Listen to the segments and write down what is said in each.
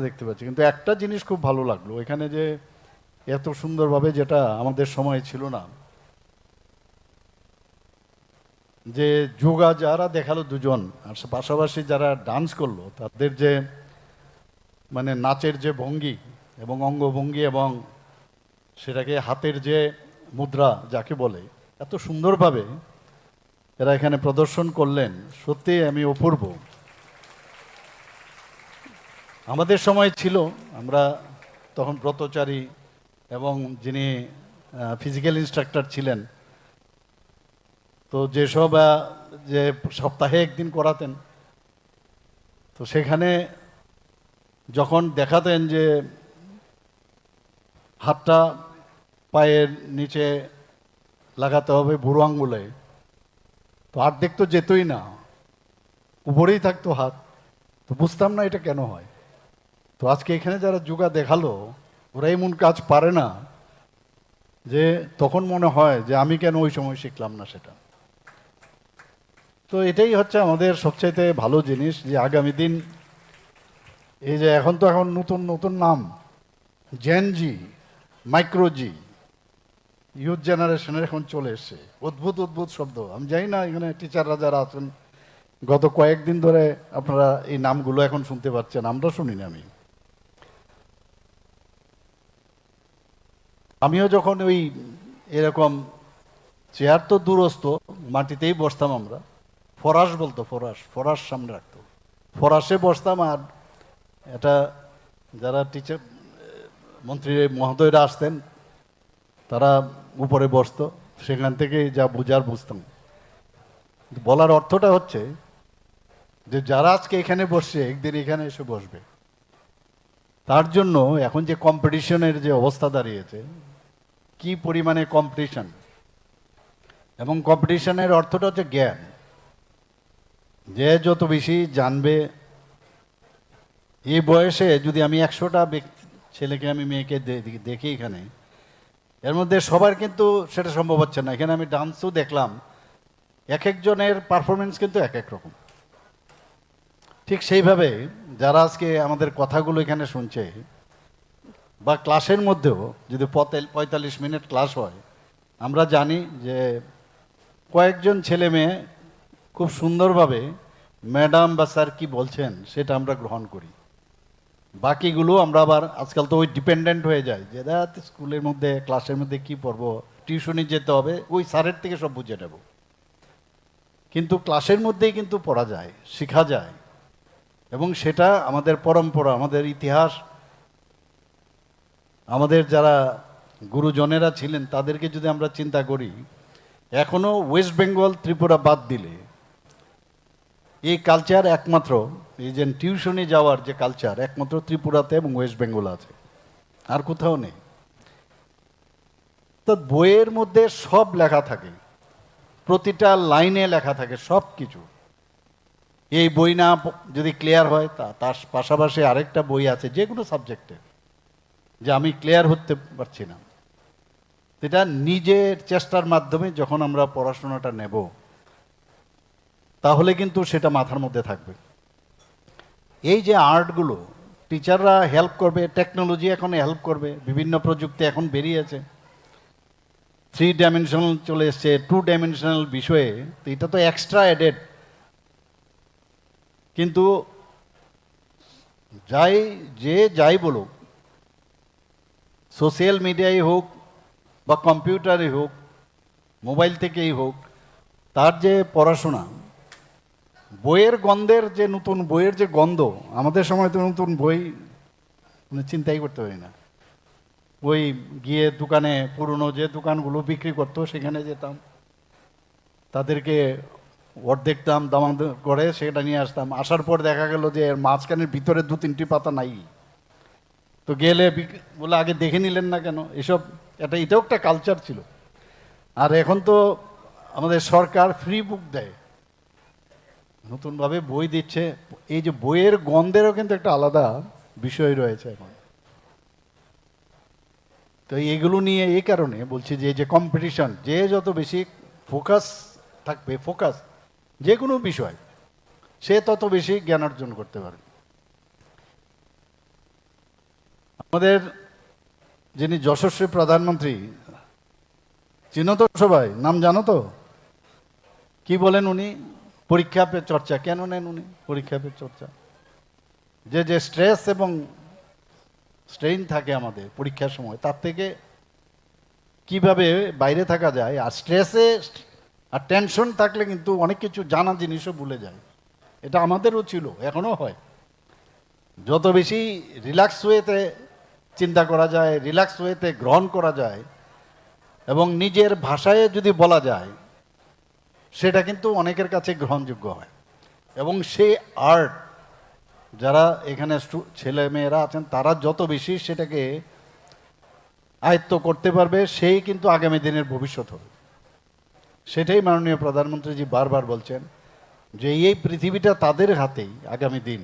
দেখতে পাচ্ছি। কিন্তু একটা জিনিস খুব ভালো লাগলো এখানে, যে এত সুন্দরভাবে, যেটা আমাদের সময় ছিল না, যে যোগা যারা দেখালো দুজন, আর পাশাপাশি যারা ডান্স করলো তাদের যে মানে নাচের যে ভঙ্গি এবং অঙ্গভঙ্গি এবং সেটাকে হাতের যে মুদ্রা যাকে বলে, এত সুন্দরভাবে এরা এখানে প্রদর্শন করলেন, সত্যি আমি অপূর্ব। আমাদের সময় ছিল, আমরা তখন ব্রতচারী এবং যিনি ফিজিক্যাল ইনস্ট্রাক্টর ছিলেন, তো যেসব যে সপ্তাহে একদিন করাতেন, তো সেখানে যখন দেখাতেন যে হাতটা পায়ের নিচে লাগাতে হবে বুড়ো আঙ্গুলে, তো অর্ধেক তো যেতই না, উপরেই থাকতো হাত। তো বুঝতাম না এটা কেন হয়। তো আজকে এখানে যারা যোগা দেখালো, ওরা এমন কাজ পারে না যে তখন মনে হয় যে আমি কেন ওই সময় শিখলাম না সেটা। তো এটাই হচ্ছে আমাদের সবচাইতে ভালো জিনিস, যে আগামী দিন এই যে এখন নতুন নতুন নাম, জেনজি, মাইক্রোজি, ইউথ জেনারেশনের এখন চলে এসছে, অদ্ভুত অদ্ভুত শব্দ। আমি জানি না এখানে টিচাররা যারা আছেন, গত কয়েকদিন ধরে আপনারা এই নামগুলো এখন শুনতে পাচ্ছেন, আমরা শুনিনি। আমিও যখন ওই এরকম চেয়ার তো দূরস্থ, মাটিতেই বসতাম আমরা, ফরাস বলতো, ফরাস ফরাস সামনে রাখতো, ফরাসে বসতাম। আর এটা যারা টিচার মন্ত্রী মহোদয়রা আসতেন, তারা উপরে বসতো, সেখান থেকে যা বুঝার বুঝতাম। বলার অর্থটা হচ্ছে যে যারা আজকে এখানে বসছে, একদিন এখানে এসে বসবে। তার জন্য এখন যে কম্পিটিশনের যে অবস্থা দাঁড়িয়েছে, কি পরিমাণে কম্পিটিশন, এবং কম্পিটিশনের অর্থটা হচ্ছে জ্ঞান। যে যত বেশি জানবে, এই বয়সে যদি আমি 100টা ছেলেকে আমি মেয়েকে দেখি এখানে, এর মধ্যে সবার কিন্তু সেটা সম্ভব হচ্ছে না। এখানে আমি ডান্সও দেখলাম, এক একজনের পারফরমেন্স কিন্তু এক এক রকম। ঠিক সেইভাবে যারা আজকে আমাদের কথাগুলো এখানে শুনছে, বা ক্লাসের মধ্যেও যদি 45 মিনিট ক্লাস হয়, আমরা জানি যে কয়েকজন ছেলে মেয়ে খুব সুন্দরভাবে ম্যাডাম বা স্যার কি বলছেন সেটা আমরা গ্রহণ করি। বাকিগুলো আমরা আবার আজকাল তো ওই ডিপেন্ডেন্ট হয়ে যায়, যে স্কুলের মধ্যে ক্লাসের মধ্যে কি পড়বো, টিউশনি যেতে হবে, ওই স্যারের থেকে সব বুঝে নেব। কিন্তু ক্লাসের মধ্যেই কিন্তু পড়া যায়, শেখা যায়, এবং সেটা আমাদের পরম্পরা, আমাদের ইতিহাস, আমাদের যারা গুরুজনেরা ছিলেন তাদেরকে যদি আমরা চিন্তা করি, এখনো ওয়েস্ট বেঙ্গল ত্রিপুরা বাদ দিলে এই কালচার একমাত্র, এই যে টিউশনে যাওয়ার যে কালচার, একমাত্র ত্রিপুরাতে এবং ওয়েস্ট বেঙ্গল আছে, আর কোথাও নেই। তো বইয়ের মধ্যে সব লেখা থাকে, প্রতিটা লাইনে লেখা থাকে সব কিছু। এই বই না যদি ক্লিয়ার হয়, তার পাশাপাশি আরেকটা বই আছে যে কোনো সাবজেক্টে, যে আমি ক্লিয়ার হতে পারছি না। এটা নিজের চেষ্টার মাধ্যমে যখন আমরা পড়াশোনাটা নেব, তাহলে কিন্তু সেটা মাথার মধ্যে থাকবে। এই যে আর্টগুলো, টিচাররা হেল্প করবে, টেকনোলজি এখন হেল্প করবে, বিভিন্ন প্রযুক্তি এখন বেরিয়েছে, 3 ডাইমেনশনাল চলে এসছে, 2 ডাইমেনশনাল বিষয়ে, তো এটা তো এক্সট্রা অ্যাডেড। কিন্তু যাই বলুক, সোশ্যাল মিডিয়াই হোক বা কম্পিউটারই হোক, মোবাইল থেকেই হোক, তার যে পড়াশোনা, বইয়ের গন্ধের যে নতুন বইয়ের যে গন্ধ, আমাদের সময় তো নতুন বই মানে চিন্তাই করতে পারি না। ওই গিয়ে দোকানে, পুরনো যে দোকানগুলো বিক্রি করতো সেখানে যেতাম, তাদেরকে অর্ধেক দাম দাম করে সেটা নিয়ে আসতাম। আসার পর দেখা গেল যে এর মাঝখানের ভিতরে 2-3টি পাতা নাই। তো গেলে বলে আগে দেখে নিলেন না কেন, এসব এটাও একটা কালচার ছিল। আর এখন তো আমাদের সরকার ফ্রি বুক দেয়, নতুনভাবে বই দিচ্ছে। এই যে বইয়ের গন্ধেরও কিন্তু একটা আলাদা বিষয় রয়েছে এখন। তো এগুলো নিয়ে এই কারণে বলছি যে এই যে কম্পিটিশন, যে যত বেশি ফোকাস থাকবে, ফোকাস যে কোনো বিষয়, সে তত বেশি জ্ঞান অর্জন করতে পারবে। আমাদের যিনি যশস্বী প্রধানমন্ত্রী, চিনো তো সবাই, নাম জানো তো? কি বলেন উনি? পরীক্ষা পে চর্চা। কেন নেন উনি পরীক্ষা পে চর্চা? যে যে স্ট্রেস এবং স্ট্রেইন থাকে আমাদের পরীক্ষার সময়, তার থেকে কিভাবে বাইরে থাকা যায়। আর স্ট্রেসে আর টেনশন থাকলে কিন্তু অনেক কিছু জানা জিনিসও ভুলে যায়। এটা আমাদেরও ছিল, এখনও হয়। যত বেশি রিল্যাক্স ওয়েতে চিন্তা করা যায়, রিল্যাক্স ওয়েতে গ্রহণ করা যায় এবং নিজের ভাষায় যদি বলা যায়, সেটা কিন্তু অনেকের কাছে গ্রহণযোগ্য হয়। এবং সেই আর্ট যারা এখানে ছেলে মেয়েরা আছেন, তারা যত বেশি সেটাকে আয়ত্ত করতে পারবে, সেই কিন্তু আগামী দিনের ভবিষ্যৎ হবে। সেটাই মাননীয় প্রধানমন্ত্রীজি বারবার বলছেন যে এই পৃথিবীটা তাদের হাতেই আগামী দিন,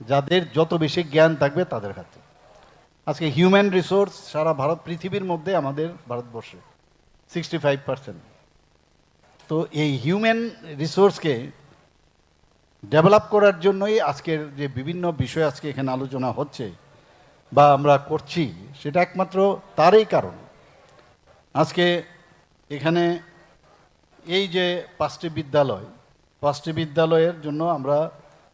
যাদের যত বেশি জ্ঞান থাকবে তাদের হাতে। আজকে হিউম্যান রিসোর্স সারা পৃথিবীর মধ্যে আমাদের ভারতবর্ষে 65%। তো এই হিউম্যান রিসোর্সকে ডেভেলপ করার জন্যই আজকের যে বিভিন্ন বিষয় আজকে এখানে আলোচনা হচ্ছে বা আমরা করছি, সেটা একমাত্র তারই কারণ। আজকে এখানে এই যে 5টি বিদ্যালয়ের জন্য আমরা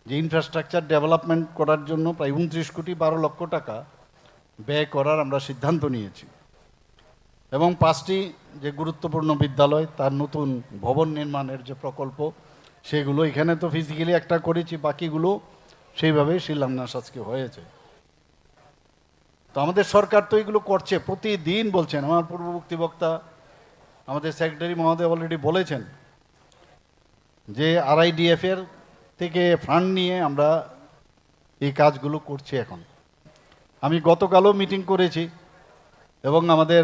যে ইনফ্রাস্ট্রাকচার ডেভেলপমেন্ট করার জন্য প্রায় 29,12,00,000 টাকা ব্যয় করার আমরা সিদ্ধান্ত নিয়েছি। এবং 5টি যে গুরুত্বপূর্ণ বিদ্যালয়, তার নতুন ভবন নির্মাণের যে প্রকল্প, সেগুলো এখানে তো ফিজিক্যালি একটা করেছি, বাকিগুলো সেইভাবেই শিলান্যাস আজকে হয়েছে। তো আমাদের সরকার তো এগুলো করছে, প্রতিদিন বলছেন। আমার পূর্ববর্তী বক্তা আমাদের সেক্রেটারি মহোদয় অলরেডি বলেছেন যে RIDF এর থেকে ফান্ড নিয়ে আমরা এই কাজগুলো করছি। এখন আমি গতকালও মিটিং করেছি এবং আমাদের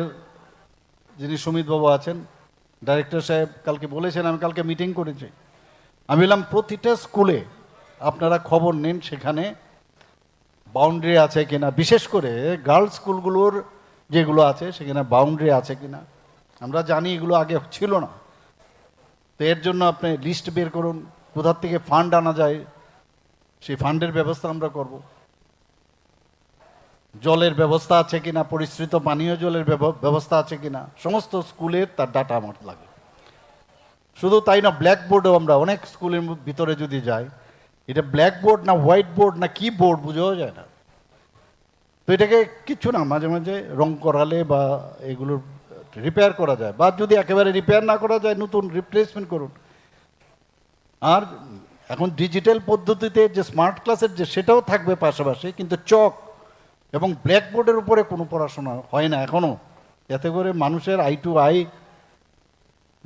যিনি সুমিত বাবু আছেন, ডাইরেক্টর সাহেব, কালকে বলেছেন, আমি কালকে মিটিং করেছি। আমি বললাম প্রতিটা স্কুলে আপনারা খবর নিন সেখানে বাউন্ডারি আছে কিনা, বিশেষ করে গার্লস স্কুলগুলোর যেগুলো আছে সেখানে বাউন্ডারি আছে কিনা। আমরা জানি এগুলো আগে ছিল না। তো এর জন্য আপনি লিস্ট বের করুন, কোথার থেকে ফান্ড আনা যায়, সেই ফান্ডের ব্যবস্থা আমরা করব। জলের ব্যবস্থা আছে কিনা, পরিশ্রিত পানীয় জলের ব্যবস্থা আছে কিনা, সমস্ত স্কুলের তার ডাটা আমার লাগে। শুধু তাই না, ব্ল্যাকবোর্ডও আমরা অনেক স্কুলের ভিতরে যদি যাই, এটা ব্ল্যাকবোর্ড না হোয়াইট বোর্ড না কি বোর্ড বুঝাও যায় না। তো এটাকে কিছু না, মাঝে মাঝে রং করালে বা এগুলোর রিপেয়ার করা যায়, বা যদি একেবারে রিপেয়ার না করা যায় নতুন রিপ্লেসমেন্ট করুন। আর এখন ডিজিটাল পদ্ধতিতে যে স্মার্ট ক্লাসের যে সেটাও থাকবে পাশাপাশি, কিন্তু চক এবং ব্ল্যাকবোর্ডের উপরে কোনো পড়াশোনা হয় না এখনও। এতে করে মানুষের আই টু আই,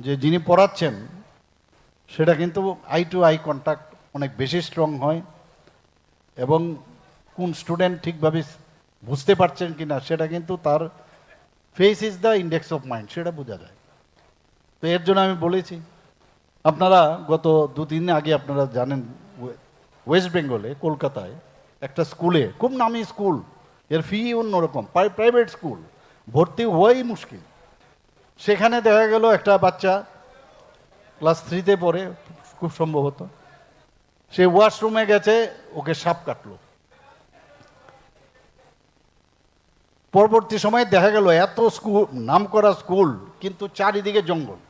যে যিনি পড়াচ্ছেন সেটা কিন্তু আই টু আই কন্ট্যাক্ট অনেক বেশি স্ট্রং হয় এবং কোন স্টুডেন্ট ঠিকভাবে বুঝতে পারছেন কি না সেটা কিন্তু তার face is the index of mind, সেটা বোঝা যায়। তো এর জন্য আমি বলেছি, আপনারা গত 2-3 দিন আগে আপনারা জানেন ওয়েস্ট বেঙ্গলে কলকাতায় একটা স্কুলে, খুব নামি স্কুল, এর ফি অন্যরকম, প্রাইভেট স্কুল, ভর্তি হওয়াই মুশকিল। সেখানে দেখা গেল একটা বাচ্চা ক্লাস 3-তে পড়ে খুব সম্ভবত, সে ওয়াশরুমে গেছে, ওকে সাপ কাটলো। পরবর্তী সময়ে দেখা গেল এত স্কুল, নামকরা স্কুল, কিন্তু চারিদিকে জঙ্গল।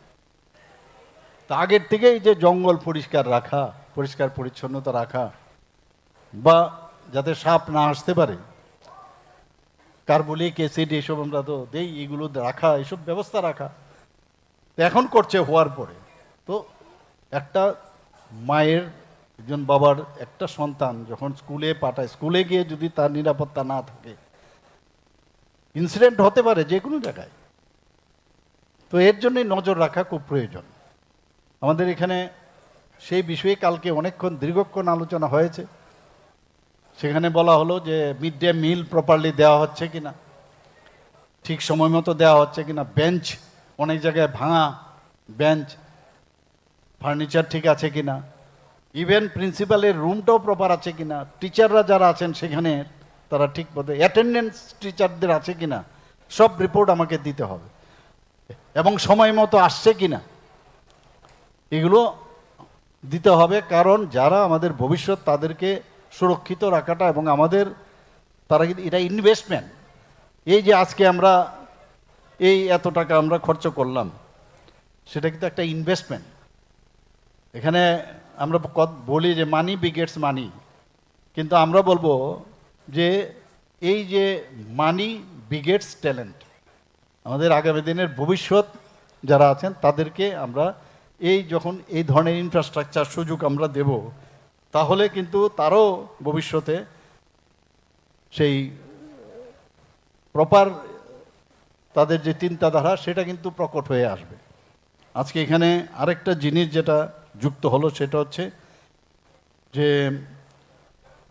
তা আগের থেকেই যে জঙ্গল পরিষ্কার রাখা, পরিষ্কার পরিচ্ছন্নতা রাখা, বা যাতে সাপ না আসতে পারে, কার্বলিক অ্যাসিড এসব আমরা তো দেই, এগুলো রাখা, এসব ব্যবস্থা রাখা এখন করছে হওয়ার পরে। তো একটা মায়ের, একজন বাবার একটা সন্তান যখন স্কুলে পাঠায়, স্কুলে গিয়ে যদি তার নিরাপত্তা না থাকে, ইনসিডেন্ট হতে পারে যে কোনো জায়গায়। তো এর জন্যই নজর রাখা খুব প্রয়োজন। আমাদের এখানে সেই বিষয়ে কালকে অনেকক্ষণ দীর্ঘক্ষণ আলোচনা হয়েছে। সেখানে বলা হলো যে মিড ডে মিল প্রপারলি দেওয়া হচ্ছে কিনা, ঠিক সময় মতো দেওয়া হচ্ছে কিনা, বেঞ্চ অনেক জায়গায় ভাঙা বেঞ্চ, ফার্নিচার ঠিক আছে কিনা, ইভেন প্রিন্সিপালের রুমটাও প্রপার আছে কিনা, টিচাররা যারা আছেন সেখানে তারা ঠিক মতো, অ্যাটেন্ডেন্স টিচারদের আছে কিনা, সব রিপোর্ট আমাকে দিতে হবে এবং সময় মতো আসছে কিনা এগুলো দিতে হবে। কারণ যারা আমাদের ভবিষ্যৎ, তাদেরকে সুরক্ষিত রাখাটা এবং আমাদের, তারা কিন্তু এটা ইনভেস্টমেন্ট, এই যে আজকে আমরা এই এত টাকা আমরা খরচ করলাম, সেটা কিন্তু একটা ইনভেস্টমেন্ট। এখানে আমরা বলি যে মানি বিগেটস মানি, কিন্তু আমরা বলবো যে এই যে মানি বিগেটস ট্যালেন্ট, আমাদের আগামী দিনের ভবিষ্যৎ যারা আছেন তাদেরকে আমরা এই যখন এই ধরনের ইনফ্রাস্ট্রাকচার সুযোগ আমরা দেব, তাহলে কিন্তু তারও ভবিষ্যতে সেই প্রপার তাদের যে চিন্তাধারা সেটা কিন্তু প্রকট হয়ে আসবে। আজকে এখানে আরেকটা জিনিস যেটা যুক্ত হলো সেটা হচ্ছে যে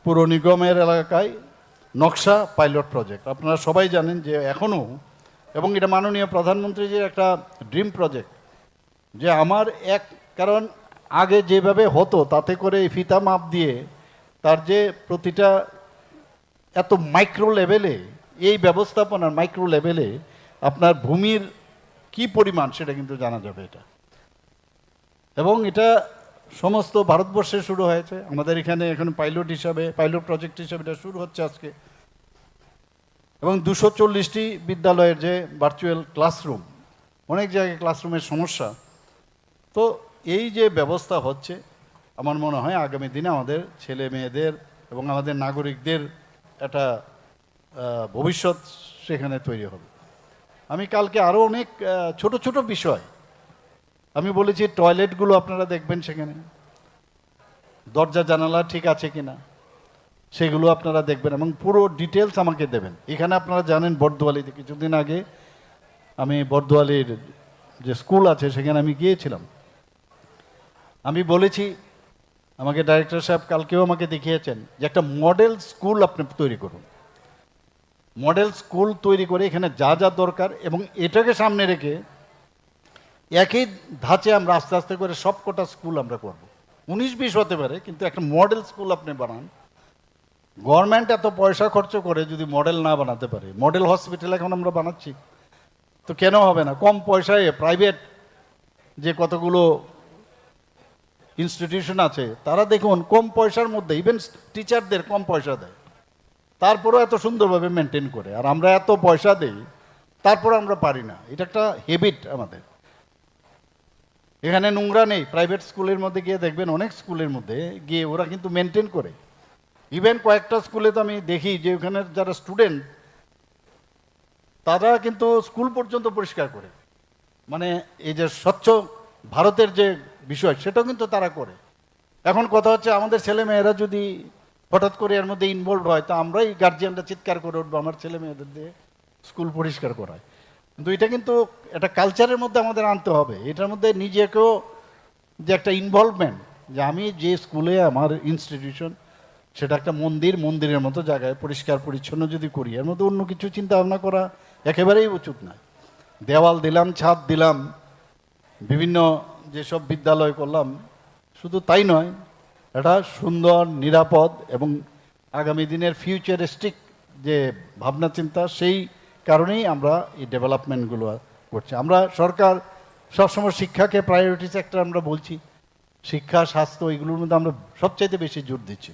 পুর নিগমের এলাকায় নকশা পাইলট প্রজেক্ট। আপনারা সবাই জানেন যে এখনও, এবং এটা মাননীয় প্রধানমন্ত্রীজির একটা ড্রিম প্রজেক্ট, যে আমার কারণ আগে যেভাবে হতো তাতে করে এই ফিতা মাপ দিয়ে তার যে প্রতিটা এত মাইক্রো লেভেলে, এই ব্যবস্থাপনার মাইক্রো লেভেলে আপনার ভূমির কি পরিমাণ সেটা কিন্তু জানা যাবে এটা। এবং এটা সমস্ত ভারতবর্ষে শুরু হয়েছে, আমাদের এখানে এখন পাইলট প্রজেক্ট হিসাবে এটা শুরু হচ্ছে আজকে। এবং 240টি বিদ্যালয়ের যে ভার্চুয়াল ক্লাসরুম, অনেক জায়গায় ক্লাসরুমের সমস্যা, তো এই যে ব্যবস্থা হচ্ছে, আমার মনে হয় আগামী দিনে আমাদের ছেলে মেয়েদের এবং আমাদের নাগরিকদের একটা ভবিষ্যৎ সেখানে তৈরি হবে। আমি কালকে আরও অনেক ছোট ছোট বিষয় আমি বলেছি, টয়লেটগুলো আপনারা দেখবেন, সেখানে দরজা জানালা ঠিক আছে কিনা সেগুলো আপনারা দেখবেন এবং পুরো ডিটেলস আমাকে দেবেন। এখানে আপনারা জানেন বর্দোয়ালিতে কিছুদিন আগে আমি বর্দোয়ালির যে স্কুল আছে সেখানে আমি গিয়েছিলাম। আমি বলেছি, আমাকে ডাইরেক্টর সাহেব কালকেও আমাকে দেখিয়েছেন যে একটা মডেল স্কুল আপনি তৈরি করুন, মডেল স্কুল তৈরি করে এখানে যা যা দরকার, এবং এটাকে সামনে রেখে একই ধাঁচে আমরা আস্তে আস্তে করে সব কটা স্কুল আমরা করব। 19-20 হতে পারে, কিন্তু একটা মডেল স্কুল আপনি বানান। গভর্নমেন্ট এত পয়সা খরচ করে যদি মডেল না বানাতে পারে, মডেল হসপিটাল এখন আমরা বানাচ্ছি, তো কেন হবে না? কম পয়সায় প্রাইভেট যে কতগুলো ইনস্টিটিউশন আছে তারা দেখুন কম পয়সার মধ্যে, ইভেন টিচারদের কম পয়সা দেয়, তারপরেও এত সুন্দরভাবে মেনটেন করে। আর আমরা এত পয়সা দেই, তারপর আমরা পারি না। এটা একটা হ্যাবিট আমাদের। এখানে নোংরা নেই, প্রাইভেট স্কুলের মধ্যে গিয়ে দেখবেন, অনেক স্কুলের মধ্যে গিয়ে ওরা কিন্তু মেনটেন করে। ইভেন কয়েকটা স্কুলে তো আমি দেখি যে ওখানে যারা স্টুডেন্ট তারা কিন্তু স্কুল পর্যন্ত পরিষ্কার করে, মানে এই যে স্বচ্ছ ভারতের যে বিষয় সেটাও কিন্তু তারা করে। এখন কথা হচ্ছে, আমাদের ছেলে মেয়েরা যদি হঠাৎ করে এর মধ্যে ইনভলভ হয়, তো আমরাই গার্জিয়ানরা চিৎকার করে উঠবো আমার ছেলে মেয়েদের দিয়ে স্কুল পরিষ্কার করায়। কিন্তু এটা কিন্তু একটা কালচারের মধ্যে আমাদের আনতে হবে, এটার মধ্যে নিজেকেও যে একটা ইনভলভমেন্ট, যে আমি যে স্কুলে আমার ইনস্টিটিউশন সেটা একটা মন্দিরের মতো জায়গায় পরিষ্কার পরিচ্ছন্ন যদি করি, এর মধ্যে অন্য কিছু চিন্তা ভাবনা করা একেবারেই উচিত নয়। দেওয়াল দিলাম, ছাদ দিলাম, বিভিন্ন যেসব বিদ্যালয় করলাম, শুধু তাই নয়, এটা সুন্দর, নিরাপদ এবং আগামী দিনের ফিউচারিস্টিক যে ভাবনা চিন্তা, সেই কারণেই আমরা এই ডেভেলপমেন্টগুলো করছি। আমরা সরকার সবসময় শিক্ষাকে প্রায়োরিটি সেক্টর আমরা বলছি, শিক্ষা, স্বাস্থ্য, এগুলোর মধ্যে আমরা সবচাইতে বেশি জোর দিচ্ছি।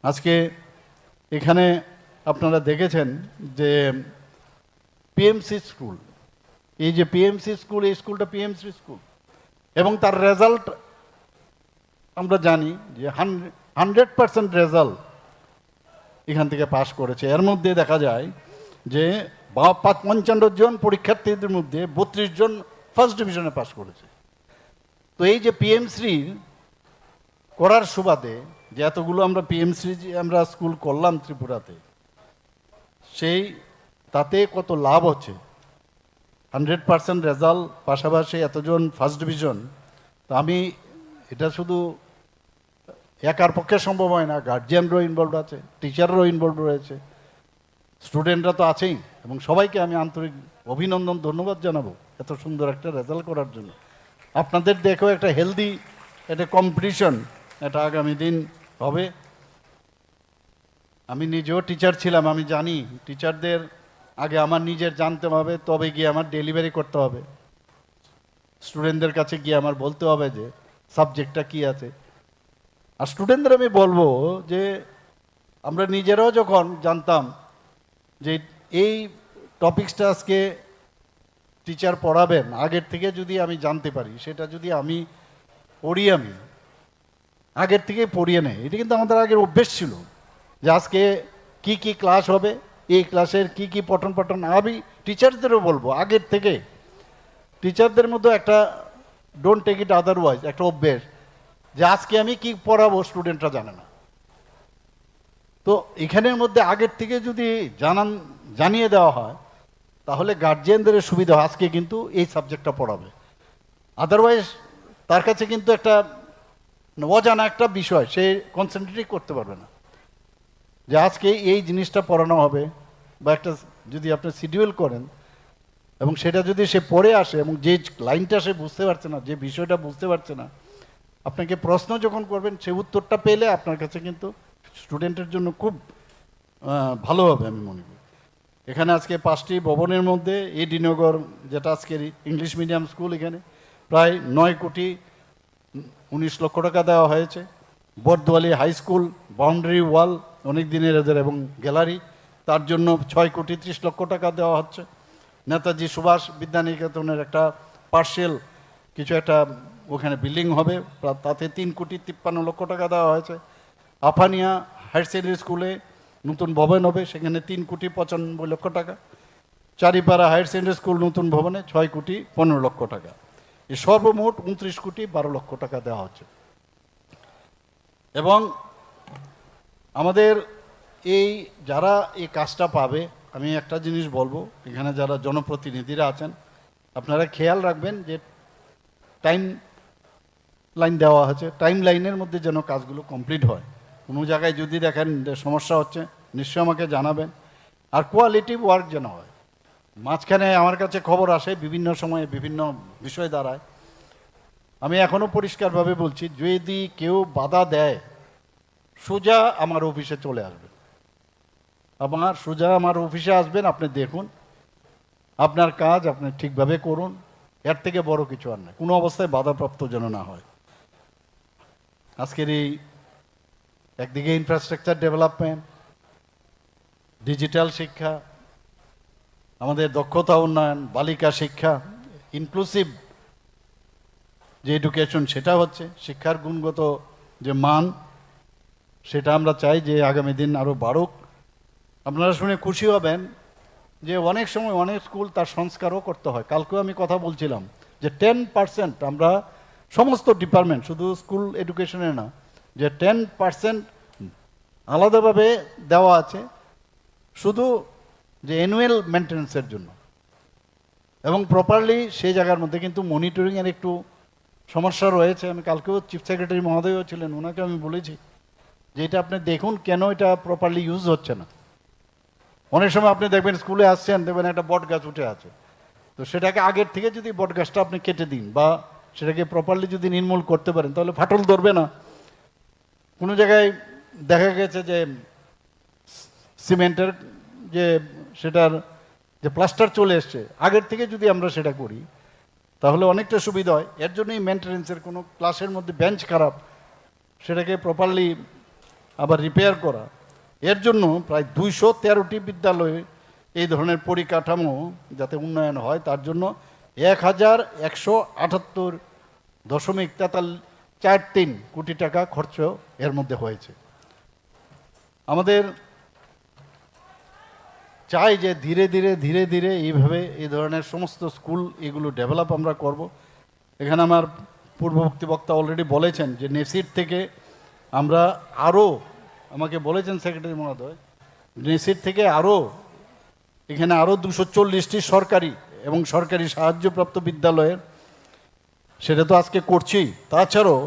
আজকে এখানে আপনারা দেখেছেন যে পিএমসি স্কুল, এই যে পিএমসি স্কুল, এই স্কুলটা পিএমসি স্কুল, এবং তার রেজাল্ট আমরা জানি যে 100% রেজাল্ট এখান থেকে পাশ করেছে। এর মধ্যে দেখা যায় যে 55 জন পরীক্ষার্থীদের মধ্যে 32 জন ফার্স্ট ডিভিশনে পাশ করেছে। তো এই যে পিএমসি করার সুবাদে যে এতগুলো আমরা পিএমসি আমরা স্কুল করলাম ত্রিপুরাতে, সেই তাতে কত লাভ হচ্ছে, 100% রেজাল্ট, পাশাপাশি এতজন ফার্স্ট ডিভিশন। তো আমি এটা শুধু একার পক্ষে সম্ভব হয় না, গার্জিয়ানরাও ইনভলভ আছে, টিচাররাও ইনভলভ রয়েছে, স্টুডেন্টরা তো আছেই, এবং সবাইকে আমি আন্তরিক অভিনন্দন, ধন্যবাদ জানাবো এত সুন্দর একটা রেজাল্ট করার জন্য। আপনাদের দেখো একটা হেলদি একটা কম্পিটিশন এটা আগামী দিন হবে। আমি নিজেও টিচার ছিলাম, আমি জানি টিচারদের আগে আমার নিজের জানতে হবে, তবে গিয়ে আমার ডেলিভারি করতে হবে, স্টুডেন্টদের কাছে গিয়ে আমার বলতে হবে যে সাবজেক্টটা কি আছে। আর স্টুডেন্টদের আমি বলবো যে আমরা নিজেরাও যখন জানতাম যে এই টপিকসটা আজকে টিচার পড়াবেন আগের থেকে যদি আমি জানতে পারি, সেটা যদি আমি পড়ি, আমি আগের থেকেই পড়িয়ে নেই, এটা কিন্তু আমাদের আগের অভ্যেস ছিল যে আজকে কি কি ক্লাস হবে, এই ক্লাসের কি কি পঠন পাঠন, আমি টিচারদেরও বলবো আগের থেকে টিচারদের মধ্যে একটা ডোন্ট টেক ইট আদারওয়াইজ একটা অভ্যেস যে আজকে আমি কি পড়াবো স্টুডেন্টরা জানে না। তো এখানের মধ্যে আগের থেকে যদি জানিয়ে দেওয়া হয় তাহলে গার্জিয়ানদের সুবিধা হয়, আজকে কিন্তু এই সাবজেক্টটা পড়াবে। আদারওয়াইজ তার কাছে কিন্তু একটা অজানা একটা বিষয়, সে কনসেন্ট্রেট করতে পারবে না যে আজকে এই জিনিসটা পড়ানো হবে, বা একটা যদি আপনি শিডিউল করেন এবং সেটা যদি সে পড়ে আসে এবং যে লাইনটা সে বুঝতে পারছে না, যে বিষয়টা বুঝতে পারছে না, আপনাকে প্রশ্ন যখন করবেন সে উত্তরটা পেলে আপনার কাছে কিন্তু স্টুডেন্টের জন্য খুব ভালো হবে আমি মনে করি। এখানে আজকে 5টি ভবনের মধ্যে এডিনগর, যেটা আজকের ইংলিশ মিডিয়াম স্কুল, এখানে প্রায় 9,19,00,000 টাকা দেওয়া হয়েছে। Bordowali high school boundary wall অনেক দিনের এদের এবং গ্যালারি, তার জন্য 6,30,00,000 টাকা দেওয়া হচ্ছে। নেতাজি সুভাষ বিদ্যানিকেতনের একটা পার্সেল কিছু একটা ওখানে বিল্ডিং হবে, তাতে 3,53,00,000 টাকা দেওয়া হয়েছে। আফানিয়া হায়ার সেকেন্ডারি স্কুলে নতুন ভবন হবে, সেখানে 3,95,00,000 টাকা। চারিপাড়া হায়ার সেকেন্ডারি স্কুল নতুন ভবনে 6,15,00,000 টাকা। এই সর্বমোট 29,12,00,000 টাকা দেওয়া হচ্ছে। এবং আমাদের এই যারা এই কাজটা পাবে, আমি একটা জিনিস বলবো, এখানে যারা জনপ্রতিনিধিরা আছেন আপনারা খেয়াল রাখবেন যে টাইম লাইন দেওয়া আছে, টাইম লাইনের মধ্যে যেন কাজগুলো কমপ্লিট হয়। কোনো জায়গায় যদি দেখেন যে সমস্যা হচ্ছে নিশ্চয়ই আমাকে জানাবেন। আর কোয়ালিটি ওয়ার্ক যেন হয়। মাঝখানে আমার কাছে খবর আসে বিভিন্ন সময়ে বিভিন্ন বিষয় দাঁড়ায়, আমি এখনও পরিষ্কারভাবে বলছি, যদি কেউ বাধা দেয় সোজা আমার অফিসে চলে আসবে, সোজা আমার অফিসে আসবেন, আপনি দেখুন আপনার কাজ আপনি ঠিকভাবে করুন, এর থেকে বড় কিছু আর নয়। কোনো অবস্থায় বাধাপ্রাপ্ত যেন না হয়। আজকের এই একদিকে ইনফ্রাস্ট্রাকচার ডেভেলপমেন্ট, ডিজিটাল শিক্ষা, আমাদের দক্ষতা উন্নয়ন, বালিকা শিক্ষা, ইনক্লুসিভ যে এডুকেশন সেটা হচ্ছে, শিক্ষার গুণগত যে মান সেটা আমরা চাই যে আগামী দিন আরও বাড়ুক। আপনারা শুনে খুশি হবেন যে অনেক সময় অনেক স্কুল তার সংস্কারও করতে হয়। কালকেও আমি কথা বলছিলাম যে 10% আমরা সমস্ত ডিপার্টমেন্ট, শুধু স্কুল এডুকেশনে না, যে 10% আলাদাভাবে দেওয়া আছে শুধু যে অ্যানুয়াল মেনটেন্যান্সের জন্য, এবং প্রপারলি সেই জায়গার মধ্যে কিন্তু মনিটরিংয়ের একটু সমস্যা রয়েছে। আমি কালকেও চিফ সেক্রেটারি মহোদয়ও ছিলেন, ওনাকে আমি বলেছি যে এটা আপনি দেখুন কেন এটা প্রপারলি ইউজ হচ্ছে না। অনেক সময় আপনি দেখবেন স্কুলে আসছেন, দেখবেন একটা বট গাছ উঠে আছে, তো সেটাকে আগের থেকে যদি বট গাছটা আপনি কেটে দিন বা সেটাকে প্রপারলি যদি নির্মূল করতে পারেন তাহলে ফাটল ধরবে না। কোনো জায়গায় দেখা গেছে যে সিমেন্টের যে সেটার যে প্লাস্টার চলে এসছে, আগের থেকে যদি আমরা সেটা করি তাহলে অনেকটা সুবিধা হয়। এর জন্যই মেনটেন্যান্সের কোনো ক্লাসের মধ্যে বেঞ্চ খারাপ, সেটাকে প্রপারলি আবার রিপেয়ার করা, এর জন্য প্রায় 213টি বিদ্যালয়ে এই ধরনের পরিকাঠামো যাতে উন্নয়ন হয় তার জন্য 1,178.43 কোটি টাকা খরচ এর মধ্যে হয়েছে। আমাদের চাই যে ধীরে ধীরে এইভাবে এই ধরনের সমস্ত স্কুল এগুলো ডেভেলপ আমরা করব। এখানে আমার পূর্ববর্তী বক্তা অলরেডি বলেছেন যে নেসিট থেকে আমরা আরও, আমাকে বলেছেন সেক্রেটারি মহোদয়, নেসিট থেকে আরও এখানে আরও 240টি সরকারি এবং সরকারি সাহায্যপ্রাপ্ত বিদ্যালয়ের, সেটা তো আজকে করছি, তাছাড়াও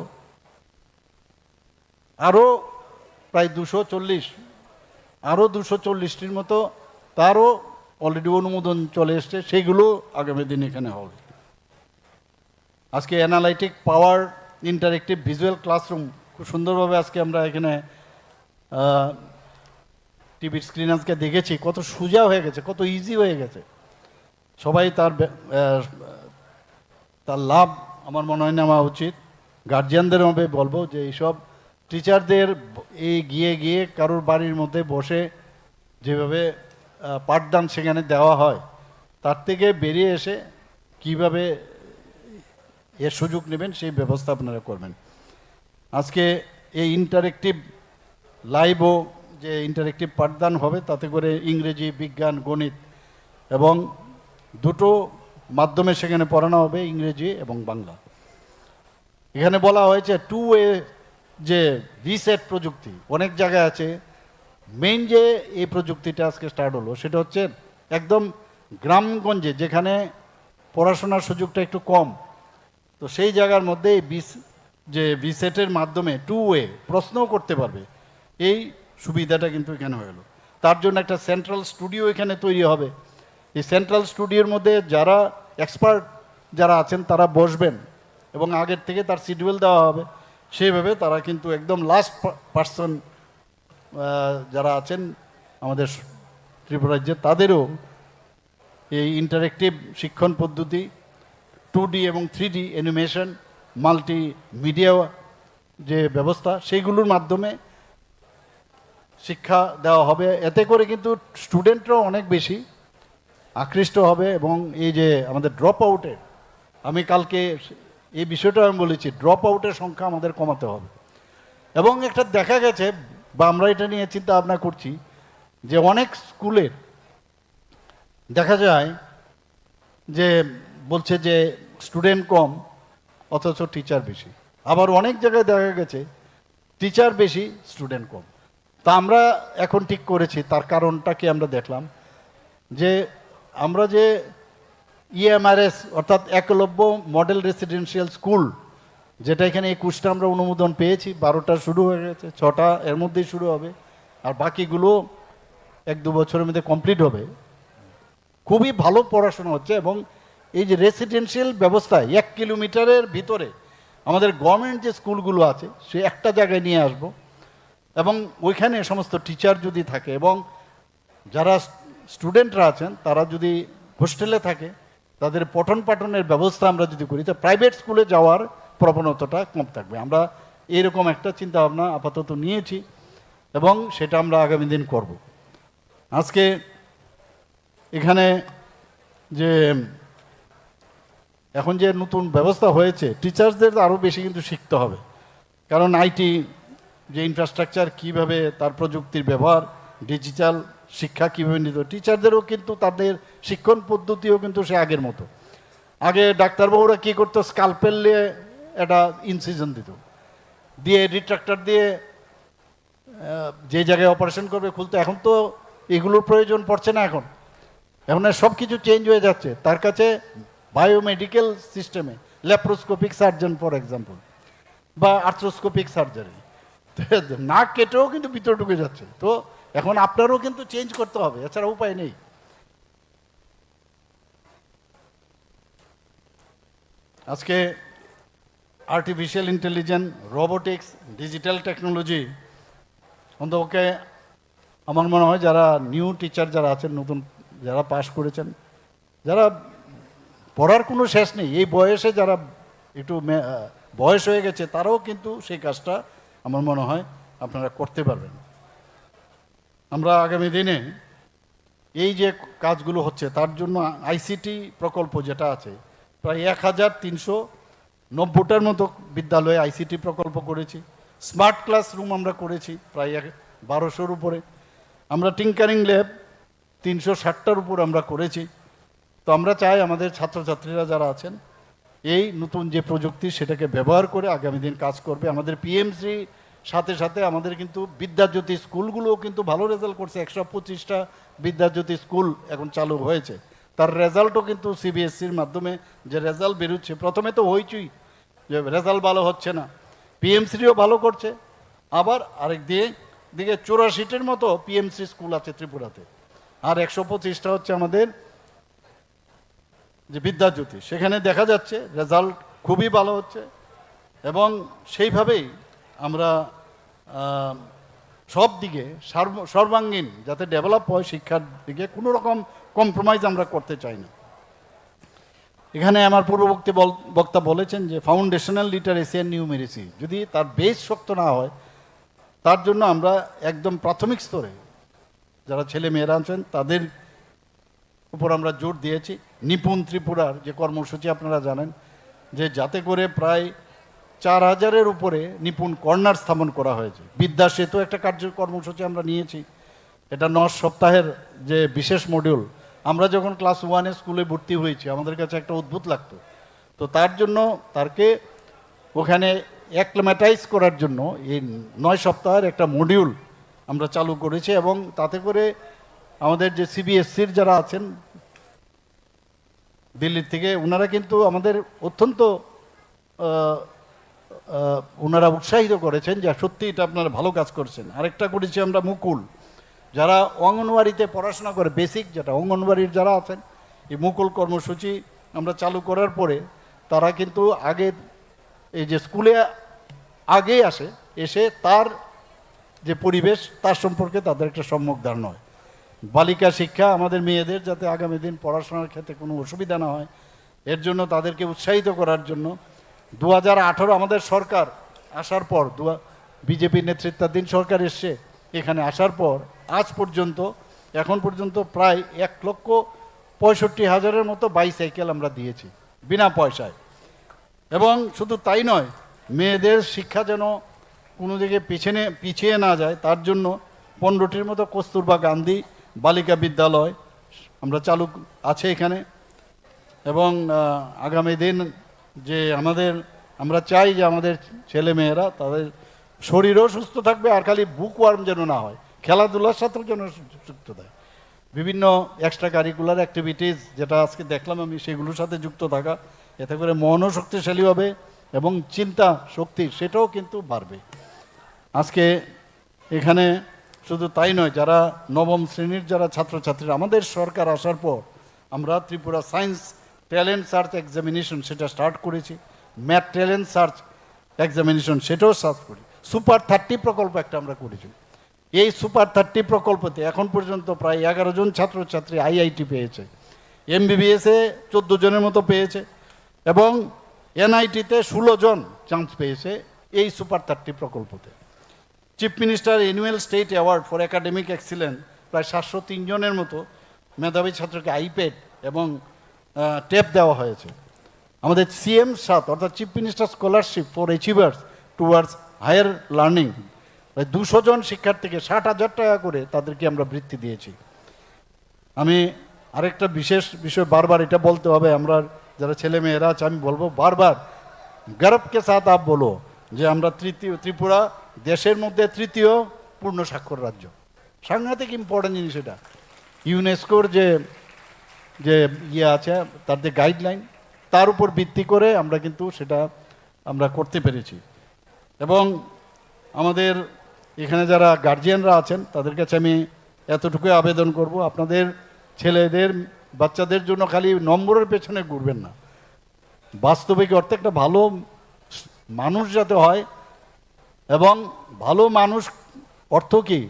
আরও প্রায় 240টির মতো তারও অলরেডি অনুমোদন চলে এসছে, সেইগুলো আগামী দিন এখানে হবে। আজকে অ্যানালাইটিক পাওয়ার ইন্টারেক্টিভ ভিজুয়াল ক্লাসরুম খুব সুন্দরভাবে আজকে আমরা এখানে টিভির স্ক্রিন আজকে দেখেছি, কত সোজা হয়ে গেছে, কত ইজি হয়ে গেছে। সবাই তার লাভ আমার মনে হয় নেওয়া উচিত। গার্জিয়ানদের হবে বলবো যে এইসব টিচারদের এই গিয়ে কারোর বাড়ির মধ্যে বসে যেভাবে পাঠদান সেখানে দেওয়া হয়, তার থেকে বেরিয়ে এসে কিভাবে এর সুযোগ নেবেন সেই ব্যবস্থা আপনারা করবেন। আজকে এই ইন্টারেক্টিভ লাইভও যে ইন্টারেক্টিভ পাঠদান হবে, তাতে করে ইংরেজি, বিজ্ঞান, গণিত এবং দুটো মাধ্যমে সেখানে পড়ানো হবে, ইংরেজি এবং বাংলা। এখানে বলা হয়েছে 2 ওয়ে যে ভিসেট প্রযুক্তি অনেক জায়গায় আছে। মেইন যে এই প্রযুক্তিটা আজকে স্টার্ট হলো সেটা হচ্ছে একদম গ্রামগঞ্জে, যেখানে পড়াশোনার সুযোগটা একটু কম, তো সেই জায়গার মধ্যে এই যে ভিসেটের মাধ্যমে 2 ওয়ে প্রশ্নও করতে পারবে, এই সুবিধাটা কিন্তু এখানে হলো। তার জন্য একটা সেন্ট্রাল স্টুডিও এখানে তৈরি হবে। এই সেন্ট্রাল স্টুডিওর মধ্যে যারা এক্সপার্ট যারা আছেন তারা বসবেন এবং আগের থেকে তার শিডিউল দেওয়া হবে, সেইভাবে তারা কিন্তু একদম লাস্ট পার্সন যারা আছেন আমাদের ত্রিপুরা রাজ্যে, তাদেরও এই ইন্টারেক্টিভ শিক্ষণ পদ্ধতি, 2D এবং 3D অ্যানিমেশন, মাল্টি মিডিয়া যে ব্যবস্থা, সেইগুলোর মাধ্যমে শিক্ষা দেওয়া হবে। এতে করে কিন্তু স্টুডেন্টরাও অনেক বেশি আকৃষ্ট হবে এবং এই যে আমাদের ড্রপ আউটের, আমি কালকে এই বিষয়টা আমি বলেছি, ড্রপ আউটের সংখ্যা আমাদের কমাতে হবে। এবং একটা দেখা গেছে, বা আমরা এটা নিয়ে চিন্তা ভাবনা করছি, যে অনেক স্কুলের দেখা যায় যে বলছে যে স্টুডেন্ট কম অথচ টিচার বেশি, আবার অনেক জায়গায় দেখা গেছে টিচার বেশি স্টুডেন্ট কম। তা আমরা এখন ঠিক করেছি, তার কারণটা কি আমরা দেখলাম যে আমরা যে ইএমআরএস অর্থাৎ একলব্য মডেল রেসিডেন্সিয়াল স্কুল, যেটা এখানে 21টা আমরা অনুমোদন পেয়েছি, 12টা শুরু হয়ে গেছে, 6টা এর মধ্যেই শুরু হবে, আর বাকিগুলো 1-2 বছরের মধ্যে কমপ্লিট হবে। খুবই ভালো পড়াশোনা হচ্ছে এবং এই যে রেসিডেন্সিয়াল ব্যবস্থায় 1 কিলোমিটারের ভিতরে আমাদের গভর্নমেন্ট যে স্কুলগুলো আছে সে একটা জায়গায় নিয়ে আসব এবং ওইখানে সমস্ত টিচার যদি থাকে এবং যারা স্টুডেন্টরা আছেন তারা যদি হোস্টেলে থাকে, তাদের পঠন পাঠনের ব্যবস্থা আমরা যদি করি, তো প্রাইভেট স্কুলে যাওয়ার প্রবণতাটা কম থাকবে। আমরা এইরকম একটা চিন্তা ভাবনা আপাতত নিয়েছি এবং সেটা আমরা আগামী দিন করব। আজকে এখানে যে এখন যে নতুন ব্যবস্থা হয়েছে, টিচার্সদের আরও বেশি কিন্তু শিখতে হবে, কারণ আইটি যে ইনফ্রাস্ট্রাকচার কীভাবে, তার প্রযুক্তির ব্যবহার, ডিজিটাল শিক্ষা কীভাবে নিত, টিচারদেরও কিন্তু তাদের শিক্ষণ পদ্ধতিও কিন্তু সে আগের মতো। আগে ডাক্তারবাবুরা কী করতো, স্কালপেল নিয়ে একটা ইনসিজন দিত, দিয়ে রিট্রাক্টর দিয়ে যে জায়গায় অপারেশন করবে খুলতো। এখন তো এগুলোর প্রয়োজন পড়ছে না, এখন সব কিছু চেঞ্জ হয়ে যাচ্ছে। তার কাছে বায়োমেডিক্যাল সিস্টেমে ল্যাপ্রোস্কোপিক সার্জন ফর এক্সাম্পল, বা আর্থ্রোস্কোপিক সার্জারি, নাক কেটেও কিন্তু ভিতরে ঢুকে যাচ্ছে। তো এখন আপনারও কিন্তু চেঞ্জ করতে হবে, এছাড়া উপায় নেই। আজকে artificial intelligence, robotics, digital technology, অন্তপক্ষে আমার মনে হয় যারা নিউ টিচার যারা আছেন, নতুন যারা পাশ করেছেন, যারা পড়ার কোনো শেষ নেই, এই বয়সে যারা একটু বয়স হয়ে গেছে, তারাও কিন্তু সেই কাজটা আমার মনে হয় আপনারা করতে পারবেন। আমরা আগামী দিনে এই যে কাজগুলো হচ্ছে তার জন্য আইসিটি প্রকল্প যেটা আছে, প্রায় 1390টার মতো বিদ্যালয়ে আইসিটি প্রকল্প করেছি। স্মার্ট ক্লাসরুম আমরা করেছি প্রায় 1200-র উপরে। আমরা টিঙ্কারিং ল্যাব 360টার উপর আমরা করেছি। তো আমরা চাই আমাদের ছাত্রছাত্রীরা যারা আছেন এই নতুন যে প্রযুক্তি সেটাকে ব্যবহার করে আগামী দিন কাজ করবে। আমাদের পিএমসি সাথে সাথে আমাদের কিন্তু বিদ্যাজ্যোতি স্কুলগুলোও কিন্তু ভালো রেজাল্ট করছে। 125টা বিদ্যাজ্যোতি স্কুল এখন চালু হয়েছে, তার রেজাল্টও কিন্তু সিবিএসসির মাধ্যমে যে রেজাল্ট বেরোচ্ছে, প্রথমে তো হইচই যে রেজাল্ট ভালো হচ্ছে না, পিএমসিও ভালো করছে। আবার আরেক দিকে 84টির মতো পিএমসি স্কুল আছে ত্রিপুরাতে, আর 125টা হচ্ছে আমাদের যে বিদ্যাজ্যোতি, সেখানে দেখা যাচ্ছে রেজাল্ট খুবই ভালো হচ্ছে। এবং সেইভাবেই আমরা সব দিকে সর্বাঙ্গীন যাতে ডেভেলপ হয় শিক্ষার দিকে, কোনো রকম কম্প্রোমাইজ আমরা করতে চাই না। এখানে আমার পূর্ববর্তী বক্তা বলেছেন যে ফাউন্ডেশনাল লিটারেসি অ্যান্ড নিউমেরেসি যদি তার বেস শক্ত না হয়, তার জন্য আমরা একদম প্রাথমিক স্তরে যারা ছেলে মেয়েরা আছেন তাদের উপর আমরা জোর দিয়েছি। নিপুণ ত্রিপুরার যে কর্মসূচি আপনারা জানেন, যে যাতে করে প্রায় 4000-এর উপরে নিপুণ কর্নার স্থাপন করা হয়েছে। বিদ্যা সেতু একটা কর্মসূচি আমরা নিয়েছি, এটা 9 সপ্তাহের যে বিশেষ মডিউল। আমরা যখন ক্লাস 1-এ স্কুলে ভর্তি হয়েছি আমাদের কাছে একটা অদ্ভুত লাগতো, তো তার জন্য তাকে ওখানে অ্যাক্লিমেটাইজ করার জন্য এই 9 সপ্তাহের একটা মডিউল আমরা চালু করেছি, এবং তাতে করে আমাদের যে সিবিএসসির যারা আছেন দিল্লির থেকে, ওনারা কিন্তু আমাদের অত্যন্ত ওনারা উৎসাহিত করেছেন যে সত্যি এটা আপনারা ভালো কাজ করছেন। আরেকটা করেছি আমরা মুকুল, যারা অঙ্গনওয়াড়িতে পড়াশোনা করে, বেসিক যেটা অঙ্গনওয়াড়ির যারা আছেন, এই মুকুল কর্মসূচি আমরা চালু করার পরে তারা কিন্তু আগে এই যে স্কুলে আগে এসে তার যে পরিবেশ তার সম্পর্কে তাদের একটা সম্যক ধারণা হয়। বালিকা শিক্ষা আমাদের মেয়েদের যাতে আগামী দিন পড়াশোনার ক্ষেত্রে কোনো অসুবিধা না হয়, এর জন্য তাদেরকে উৎসাহিত করার জন্য 2018 আমাদের সরকার আসার পর, বিজেপি নেতৃত্বাধীন সরকার এসছে এখানে আসার পর আজ পর্যন্ত এখন পর্যন্ত প্রায় 1,65,000-এর মতো বাইসাইকেল আমরা দিয়েছি বিনা পয়সায়। এবং শুধু তাই নয়, মেয়েদের শিক্ষা যেন কোনো দিকে পিছিয়ে না যায় তার জন্য 15টির মতো কস্তুরবা গান্ধী বালিকা বিদ্যালয় আমরা চালু আছে এখানে। এবং আগামী দিন যে আমরা চাই যে আমাদের ছেলে মেয়েরা তাদের শরীরও সুস্থ থাকবে, আর খালি বুকওয়ার্ম যেন না হয়, খেলাধুলার সাথেও যেন যুক্ত দেয়। বিভিন্ন এক্সট্রা কারিকুলার অ্যাক্টিভিটিস যেটা আজকে দেখলাম আমি, সেগুলোর সাথে যুক্ত থাকা, এতে করে মনও শক্তিশালী হবে এবং চিন্তা শক্তি সেটাও কিন্তু বাড়বে। আজকে এখানে শুধু তাই নয়, যারা নবম শ্রেণীর যারা ছাত্রছাত্রীরা, আমাদের সরকার আসার পর আমরা Tripura science talent search examination সেটা স্টার্ট করেছি, ম্যাথ ট্যালেন্ট সার্চ এক্সামিনেশন সেটাও সার্চ করি। সুপার 30 প্রকল্প একটা আমরা করেছি। এই সুপার 30 প্রকল্পতে এখন পর্যন্ত প্রায় 11 জন ছাত্রছাত্রী আইআইটি পেয়েছে, এমবিবিএসে 14 জনের মতো পেয়েছে, এবং এনআইটিতে 16 জন চান্স পেয়েছে এই সুপার 30 প্রকল্পতে। Chief minister annual state award for academic excellence প্রায় 703 জনের মতো মেধাবী ছাত্রকে আইপ্যাড এবং ট্যাব দেওয়া হয়েছে। আমাদের CM7 অর্থাৎ chief minister scholarship for achievers towards higher learning, প্রায় 200 জন শিক্ষার্থীকে 60,000 টাকা করে তাদেরকে আমরা বৃত্তি দিয়েছি। আমি আরেকটা বিশেষ বিষয় বারবার এটা বলতে হবে, আমরা যারা ছেলে মেয়েরা আছে আমি বলবো বারবার, গর্বকে সাথ আপ বলো যে আমরা ত্রিপুরা দেশের মধ্যে 3য় পূর্ণ স্বাক্ষর রাজ্য। সাংঘাতিক ইম্পর্টেন্ট জিনিস এটা। ইউনেস্কোর যে আছে তার যে গাইডলাইন, তার উপর ভিত্তি করে আমরা কিন্তু সেটা আমরা করতে পেরেছি। এবং আমাদের এখানে যারা গার্জিয়ানরা আছেন তাদের কাছে আমি এতটুকুই আবেদন করব, আপনাদের ছেলেদের বাচ্চাদের জন্য খালি নম্বরের পেছনে ঘুরবেন না, বাস্তবিক অর্থে একটা ভালো মানুষ যাতে হয়। এবং ভালো মানুষ অর্থ কি,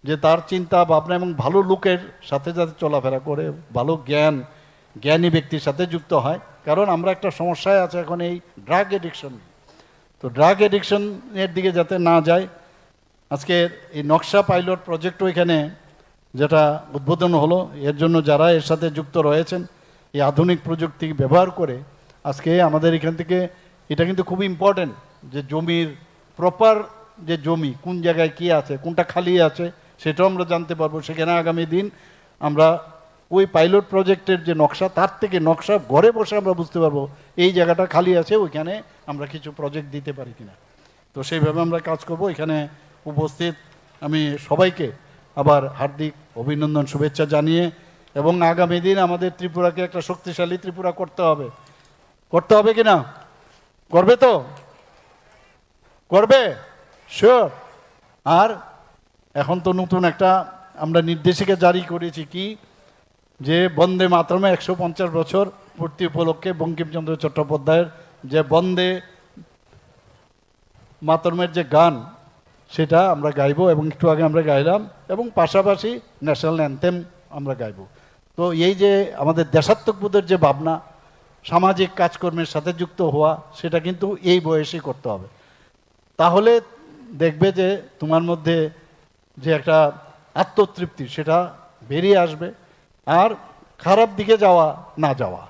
যে তার চিন্তা ভাবনা এবং ভালো লোকের সাথে যাতে চলাফেরা করে, ভালো জ্ঞানী ব্যক্তির সাথে যুক্ত হয়। কারণ আমরা একটা সমস্যায় আছে এখন, এই ড্রাগ এডিকশন। তো ড্রাগ এডিকশনের দিকে যাতে না যায়, আজকে এই নকশা পাইলট প্রজেক্টও এখানে যেটা উদ্বোধন হলো, এর জন্য যারা এর সাথে যুক্ত রয়েছেন এই আধুনিক প্রযুক্তি ব্যবহার করে, আজকে আমাদের এখান থেকে এটা কিন্তু খুব ইম্পর্টেন্ট যে জমির প্রপার যে জমি কোন জায়গায় কী আছে, কোনটা খালি আছে সেটাও আমরা জানতে পারবো। সেখানে আগামী দিন আমরা ওই পাইলট প্রজেক্টের যে নকশা, তার থেকে নকশা ঘরে বসে আমরা বুঝতে পারবো এই জায়গাটা খালি আছে, ওইখানে আমরা কিছু প্রজেক্ট দিতে পারি কিনা। তো সেইভাবে আমরা কাজ করব। এখানে উপস্থিত আমি সবাইকে আবার হার্দিক অভিনন্দন শুভেচ্ছা জানিয়ে, এবং আগামী দিন আমাদের ত্রিপুরাকে একটা শক্তিশালী ত্রিপুরা করতে হবে কিনা? করবে তো? করবে? শিওর। আর এখন তো নতুন একটা আমরা নির্দেশিকা জারি করেছি কি, যে বন্দে মাতরমে 150 বছর পূর্তি উপলক্ষে বঙ্কিমচন্দ্র চট্টোপাধ্যায়ের যে বন্দে মাতরমের যে গান সেটা আমরা গাইব, এবং একটু আগে আমরা গাইলাম, এবং পাশাপাশি ন্যাশনাল অ্যান্থেম আমরা গাইব। তো এই যে আমাদের দেশাত্মবোধের যে ভাবনা, সামাজিক কাজকর্মের সাথে যুক্ত হওয়া, সেটা কিন্তু এই বয়সেই করতে হবে। তাহলে দেখবে যে তোমার মধ্যে যে একটা আত্মতৃপ্তি সেটা বেরিয়ে আসবে। আর খারাপ দিকে যাওয়া না যাওয়া।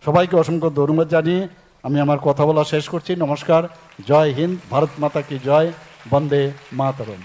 সবাইকে অসংখ্য ধন্যবাদ জানিয়ে আমি আমার কথা বলা শেষ করছি। নমস্কার, জয় হিন্দ, ভারত মাতা কি জয়, বন্দে মাতরম।